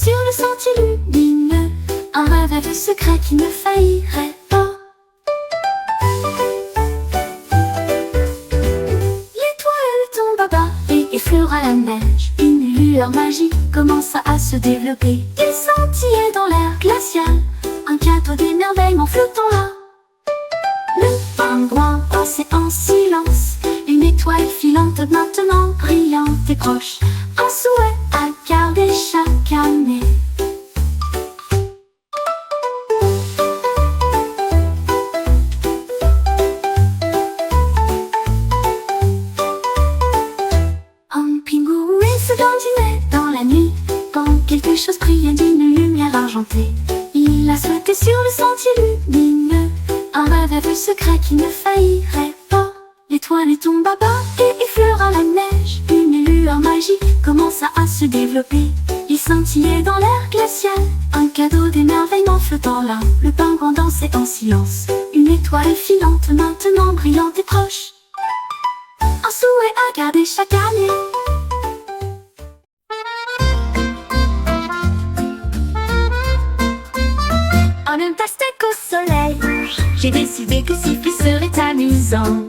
sur le sentier lumineux, un rêve secret qui ne faillirait pas. L'étoile tombe à bas et effleura la neige. Une lueur magique commença à se développer. Il scintillait dans l'air glacial, un cadeau d'émerveillement flottant là. Le pingouin dansait en silence, une étoile filante maintenant brillante et proche, un souhait à garder chaque année. Un pingouin se dandinait dans la nuit, quand quelque chose brillait d'une lumière argentée. Il a sauté sur le sentier lumineux, un rêve secret qui ne faillirait pas. L'étoile tombe à bas et effleura la neige. Une lueur magique commença à se développer. Il scintillait dans l'air glacial, un cadeau d'émerveillement flottant là. Le pingouin dansait en silence, une étoile filante maintenant brillante et proche, un souhait à garder chaque année. En un pastèque au soleil, j'ai décidé que siffler serait amusant.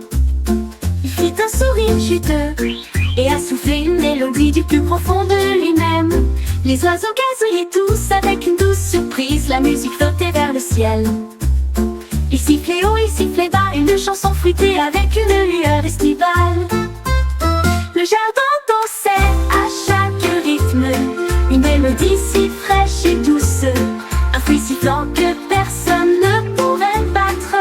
Il fit un sourire juteux et a soufflé une mélodie du plus profond de lui-même. Les oiseaux gazouillaient tous avec une douce surprise, la musique flottait vers le ciel. Il sifflait haut, il sifflait bas, une chanson fruitée avec une lueur estivale. Le jardin dansait à chaque rythme, une mélodie si fraîche et douce, un fruit sifflant que personne ne pourrait battre.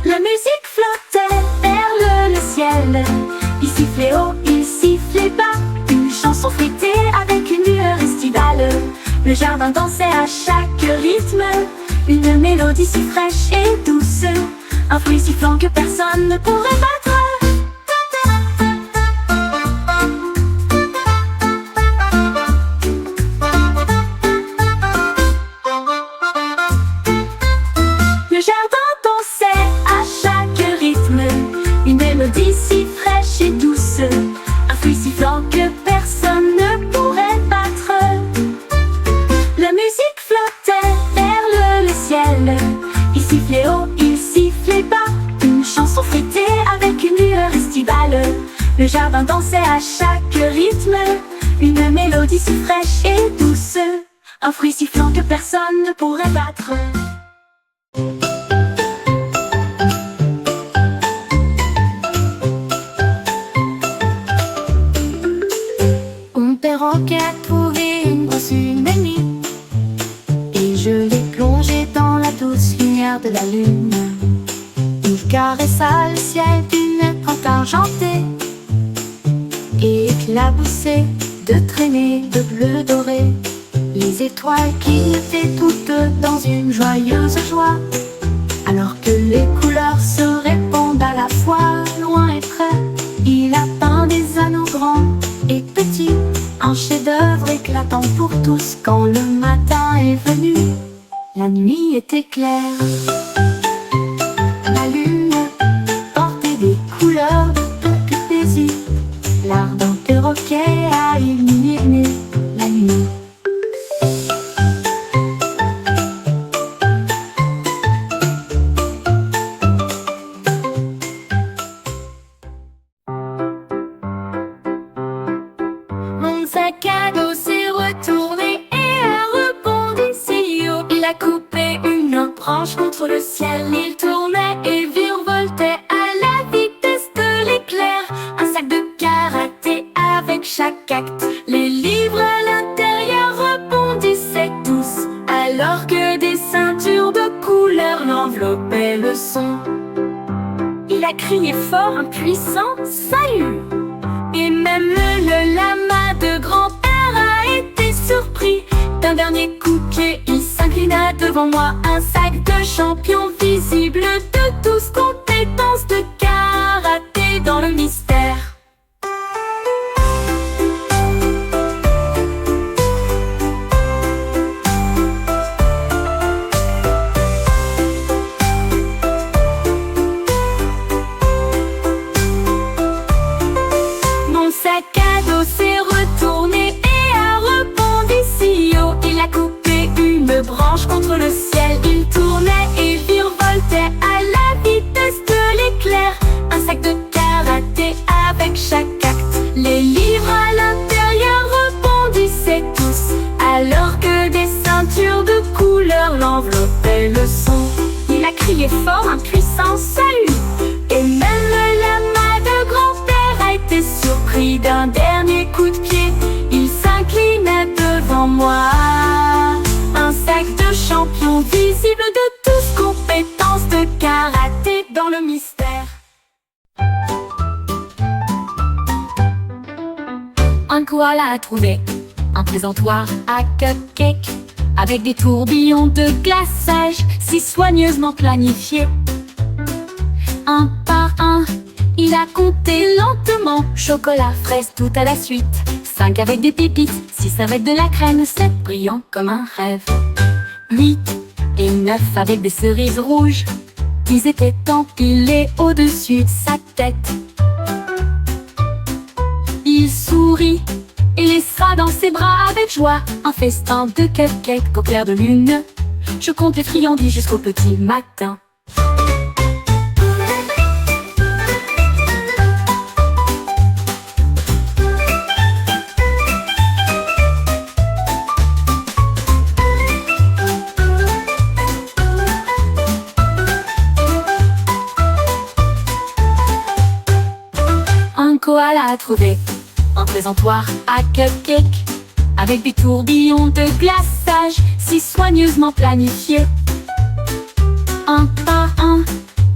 La musique flottait vers le ciel. Il sifflait haut, il sifflait bas, une chanson fruitée avec une lueur estivale. Le jardin dansait à chaque rythme, une mélodie si fraîche et douce, un fruit sifflant que personne ne pourrait battre. Le jardin dansait à chaque rythme, une mélodie si fraîche et douce, un fruit sifflant que personne ne pourrait battre. La musique flottait vers le ciel. Il sifflait haut, il sifflait bas, une chanson fruitée avec une lueur estivale. Le jardin dansait à chaque rythme, une mélodie si fraîche et douce, un fruit sifflant que personne ne pourrait battre. Mon perroquet a trouvé une brosse humaine et je l'ai plongé dans la douce lumière de la lune. Il caressa le ciel d'une pente argentée et éclaboussé de traînées de bleu doré. Les étoiles clignotaient toutes dans une joyeuse joie, alors que les couleurs se répondent à la fois, loin et près. Il a peint des anneaux grands et petits, un chef-d'œuvre éclatant pour tous. Quand le matin est venu, la nuit était claire. La lune portait des couleurs de toute plaisir. L'art d'un perroquet a illuminé la nuit. Mon sac à dos s'est retourné et a rebondi si haut. Il a coupé une branche contre le ciel. Il tournait et virevoltait à la vitesse de l'éclair. Un sac de karaté avec chaque acte. Les livres à l'intérieur rebondissaient tous, alors que des ceintures de couleurs l'enveloppaient le son. Il a crié fort un puissant salut. Et même le lama de grand-père a été surpris. D'un dernier coup de pied, il s'inclina devant moi. Un sac de champion visible de tous, compétences de karaté dans le mystère. Mon sac à dos s'est retourné et a rebondi manches contre le ciel. Il tournait et virevoltait à la vitesse de l'éclair. Un sac de karaté avec chaque acte. Les livres à l'intérieur rebondissaient tous, alors que des ceintures de couleur l'enveloppaient le son. Il a crié fort un puissant salut, et même l'ama de grand-père a été surpris d'un dernier coup de pied. Il s'inclinait devant moi, un sac de champion visible de tous, compétences de karaté dans le mystère. Un koala a trouvé un présentoir à cupcake avec des tourbillons de glaçage si soigneusement planifiés. Un par un, il a compté lentement. Chocolat, fraise, tout à la suite. 5 avec des pépites, 6 avec de la crème, 7 brillant comme un rêve. 8 et 9 avec des cerises rouges. Ils étaient empilés au-dessus de sa tête. Il sourit et laissa dans ses bras avec joie un festin de cupcakes au clair de lune. Je compte les friandises jusqu'au petit matin. Un koala a trouvé un présentoir à cupcake avec des tourbillons de glaçage si soigneusement planifiés. Un par un,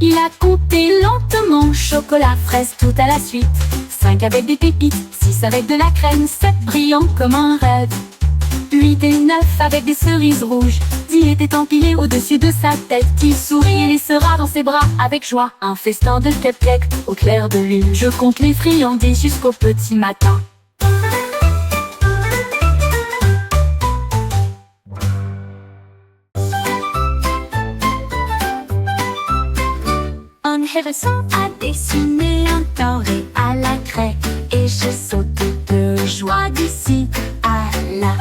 il a compté lentement. Chocolat, fraise, tout à la suite. 5 avec des pépites, 6 avec de la crème, 7 brillant comme un rêve. 8 et 9 avec des cerises rouges. 10 étaient empilés au-dessus de sa tête. Il sourit et laissera dans ses bras avec joie un festin de cupcakes au clair de lune. Je compte les friandises jusqu'au petit matin. Un hérisson a dessiné un carré à la craie, et je saute de joie d'ici à là.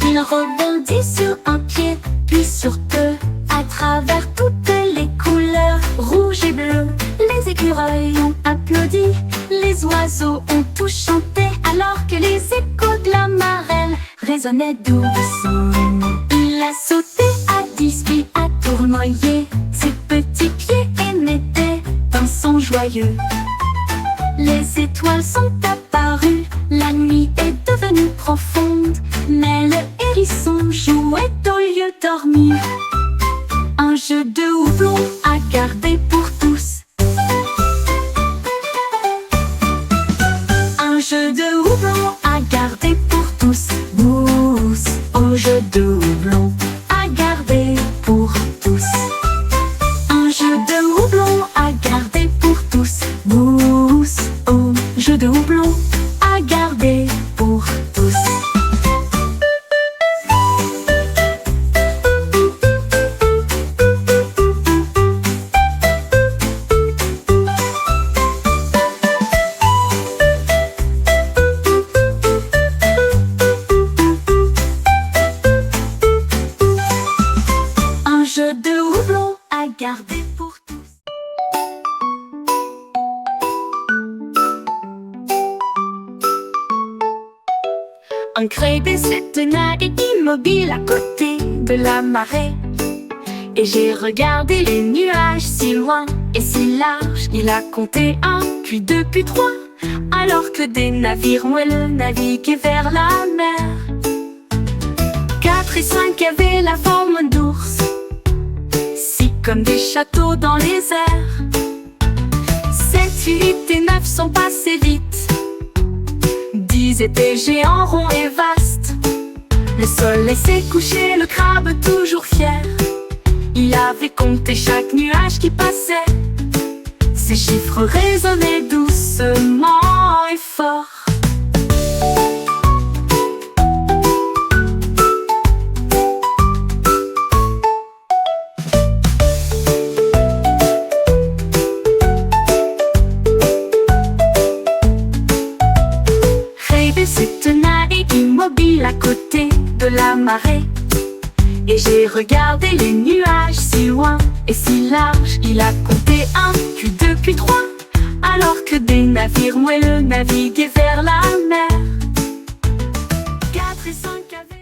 Il rebondit sur un pied, puis sur deux, à travers toutes les couleurs, rouge et bleu. Les écureuils ont applaudi, les oiseaux ont tout chanté, alors que les échos de la marelle résonnaient doucement. Il a sauté à 10 puis a tournoyé ses petits pieds et mettait un son joyeux. Les étoiles sont apparues, la nuit est devenue profonde, mais le hérisson jouait au lieu de dormir. Un jeu de houblon à garder pour tous. Un jeu de houblon à garder pour tous. Mousse au jeu de houblon à garder pour tous. Un jeu de houblon à garder pour tous. Mousse au jeu de houblon à garder pour tous. Un jeu de houblon à garder pour tous. Un crébé se tenait immobile à côté de la marée, et j'ai regardé les nuages si loin et si large. Il a compté 1, puis 2, puis 3, alors que des navires moelleux naviguaient vers la mer. 4 et 5 avaient la forme d'ours, 6 comme des châteaux dans les airs. 7, 8 et 9 sont passés vite. 10 étaient géants, ronds et vastes. Le soleil s'est couché, le crabe toujours fier. Il avait compté chaque nuage qui passait. Ces chiffres résonnaient doucement et fort. Se tenait immobile à côté de la marée, Et j'ai regardé les nuages si loin et si large. Il a compté 1, puis 2, puis 3, alors que des navires moelleux naviguaient vers la mer. 4 et 5 avaient